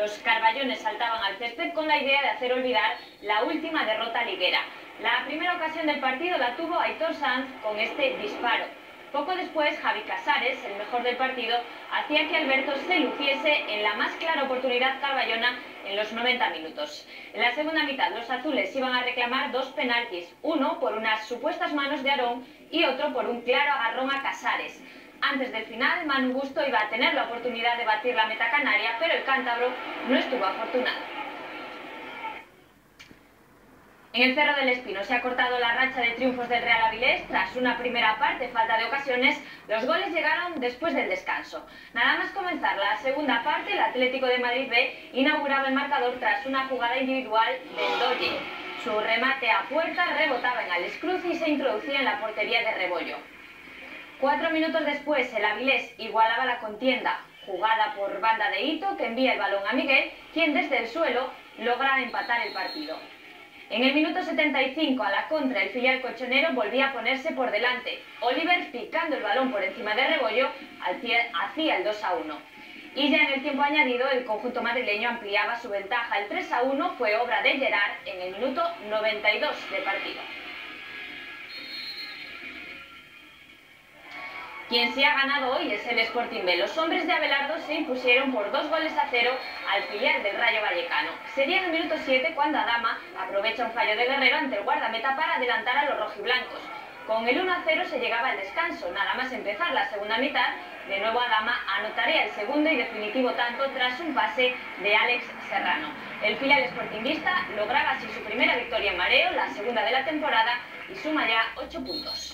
los carballones saltaban al césped con la idea de hacer olvidar la última derrota liguera. La primera ocasión del partido la tuvo Aitor Sanz con este disparo. Poco después, Javi Casares, el mejor del partido, hacía que Alberto se luciese en la más clara oportunidad carballona en los 90 minutos. En la segunda mitad, los azules iban a reclamar dos penaltis, uno por unas supuestas manos de Aarón y otro por un claro agarrón a Casares. Antes del final, Manu Busto iba a tener la oportunidad de batir la meta canaria, pero el cántabro no estuvo afortunado. En el Cerro del Espino se ha cortado la racha de triunfos del Real Avilés. Tras una primera parte falta de ocasiones, los goles llegaron después del descanso. Nada más comenzar la segunda parte, el Atlético de Madrid B inauguraba el marcador tras una jugada individual de Ndoye. Su remate a puerta rebotaba en Alex Cruz y se introducía en la portería de Rebollo. 4 minutos después, el Avilés igualaba la contienda. Jugada por banda de Ito, que envía el balón a Miguel, quien desde el suelo logra empatar el partido. En el minuto 75, a la contra, el filial colchonero volvía a ponerse por delante. Oliver, picando el balón por encima de Rebollo, hacía el 2-1. Y ya en el tiempo añadido, el conjunto madrileño ampliaba su ventaja. El 3-1 fue obra de Gerard en el minuto 92 de partido. Quien se ha ganado hoy es el Sporting B. Los hombres de Abelardo se impusieron por 2-0 al filial del Rayo Vallecano. Sería en el minuto 7 cuando Adama aprovecha un fallo de Guerrero ante el guardameta para adelantar a los rojiblancos. Con el 1-0 se llegaba al descanso. Nada más empezar la segunda mitad, de nuevo Adama anotaría el segundo y definitivo tanto tras un pase de Alex Serrano. El filial sportinguista lograba así su primera victoria en mareo, la segunda de la temporada, y suma ya 8 puntos.